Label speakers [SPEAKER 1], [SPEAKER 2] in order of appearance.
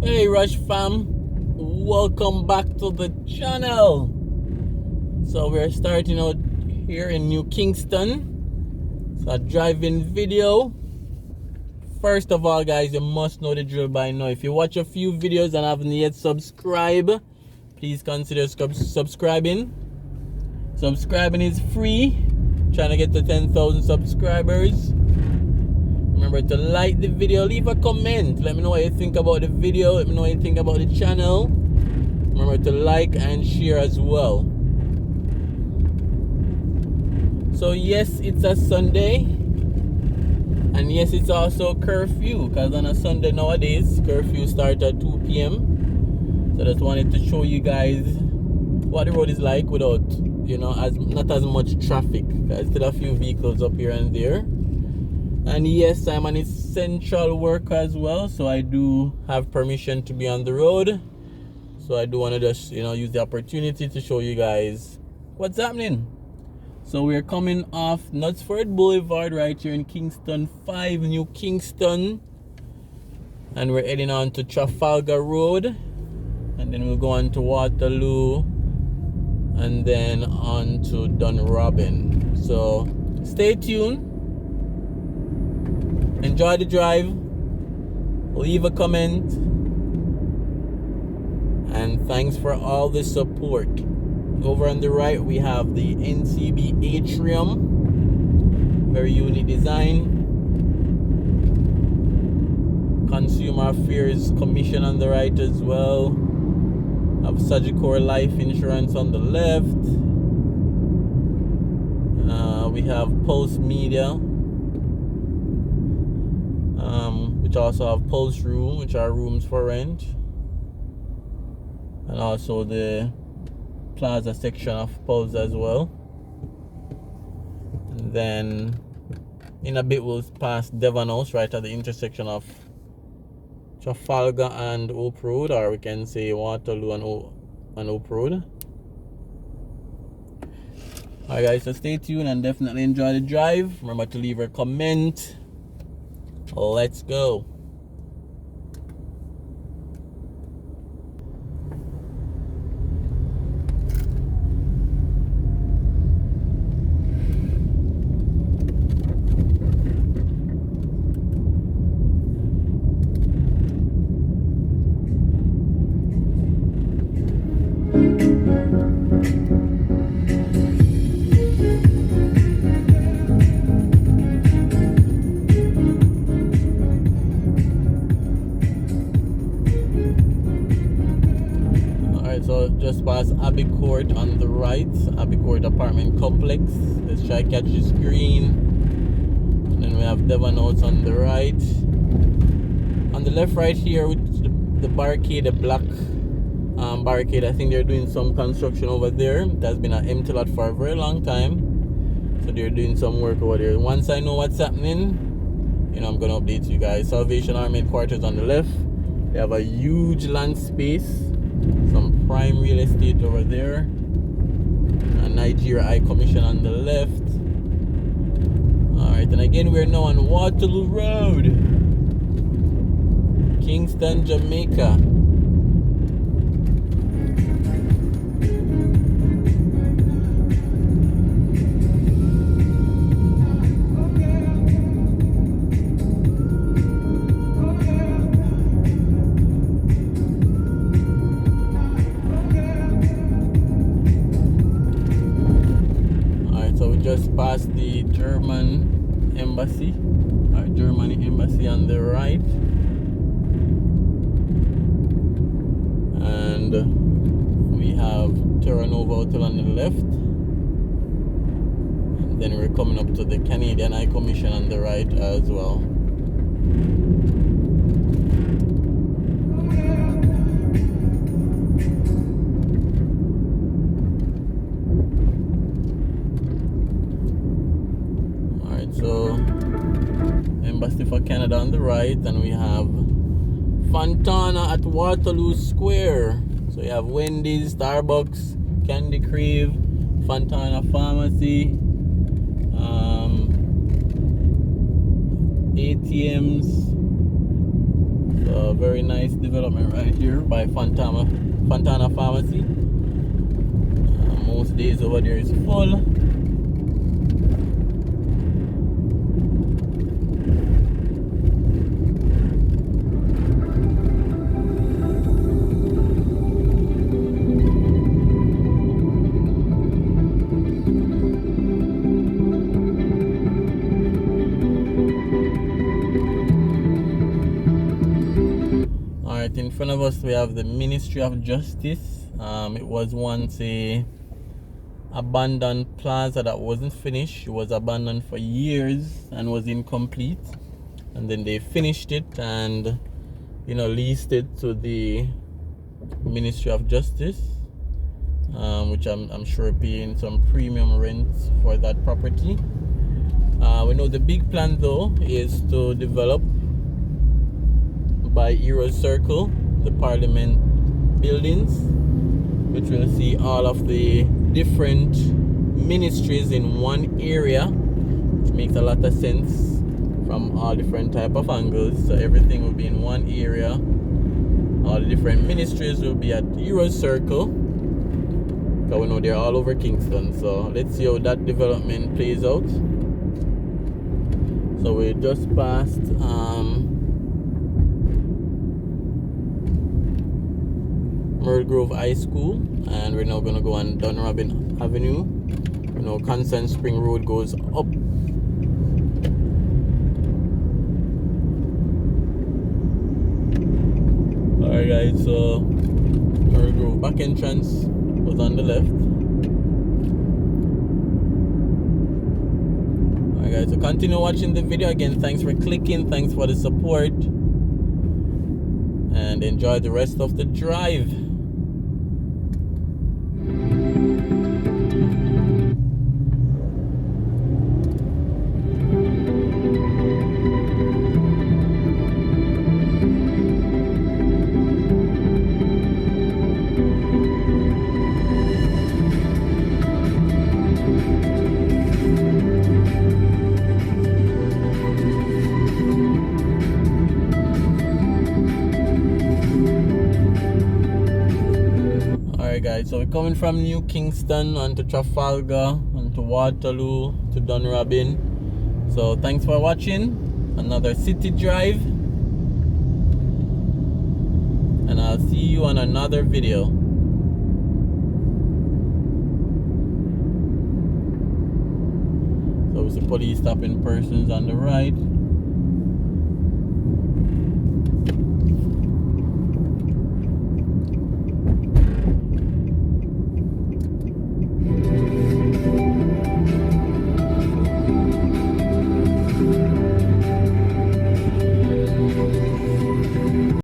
[SPEAKER 1] Hey Rush fam, welcome back to the channel. So we're starting out here in New Kingston. It's a driving video. First of all guys, you must know the drill by now. If you watch a few videos and haven't yet subscribed, please consider subscribing. Subscribing is free. Trying to get to 10,000 subscribers. Remember to like the video, leave a comment. Let me know what you think about the video. Let me know what you think about the channel. Remember to like and share as well. So yes, it's a Sunday. And yes, it's also curfew. Because on a Sunday nowadays, curfew starts at 2 p.m. So I just wanted to show you guys what the road is like without, not as much traffic. There's still a few vehicles up here and there. And yes, I'm an essential worker as well, so I do have permission to be on the road. So I do want to just, use the opportunity to show you guys what's happening. So we're coming off Knutsford Boulevard right here in Kingston 5, New Kingston. And we're heading on to Trafalgar Road. And then we'll go on to Waterloo. And then on to DUNROBIN. So stay tuned. Enjoy the drive, leave a comment, and thanks for all the support. Over on the right we have the NCB atrium, very unique design. Consumer Affairs Commission on the right as well. Have Sagicor Life Insurance on the left. We have Pulse Media, which also have Pulse Room, which are rooms for rent, and also the Plaza section of Pulse as well. And then in a bit we'll pass Devon House right at the intersection of Trafalgar and Oak Road, or we can say Waterloo and Oak Road. Alright guys, so stay tuned and definitely enjoy the drive. Remember to leave a comment. Let's go. So just past Abbey Court on the right, Abbey Court apartment complex. Let's try to catch the screen. And then we have Devon House on the right. On the left right here, with the barricade, the black barricade, I think they're doing some construction over there. It has been an empty lot for a very long time. So they're doing some work over there. Once I know what's happening, I'm going to update you guys. Salvation Army headquarters on the left. They have a huge land space. Some prime real estate over there. A Nigeria High Commission on the left. Alright, and again we're now on Waterloo Road, Kingston, Jamaica. Just past the German embassy, Germany embassy on the right, and we have Terranova Hotel on the left, and then we're coming up to the Canadian High Commission on the right as well. So Embassy for Canada on the right, and we have Fontana at Waterloo Square. So you have Wendy's, Starbucks, Candy Crave, Fontana Pharmacy, ATMs. So So very nice development right here by Fontana Pharmacy. Most days over there is full. Alright, in front of us we have the Ministry of Justice. It was once a abandoned plaza that wasn't finished. It was abandoned for years and was incomplete, and then they finished it and leased it to the Ministry of Justice, which I'm sure paying some premium rent for that property. We know the big plan though is to develop by Euro Circle the Parliament buildings, which will see all of the different ministries in one area, which makes a lot of sense from all different type of angles. So everything will be in one area. All the different ministries will be at Euro Circle, because we know they're all over Kingston. So let's see how that development plays out. So we just passed Myrtle Grove High School, and we're now gonna go on DUNROBIN Avenue. Constant Spring Road goes up. Alright guys, so Myrtle Grove back entrance was on the left. Alright guys, so continue watching the video. Again, thanks for clicking, thanks for the support, and enjoy the rest of the drive. Guys, so we're coming from New Kingston onto Trafalgar, onto Waterloo, to DUNROBIN. So thanks for watching another city drive, and I'll see you on another video. So we see police stopping persons on the right.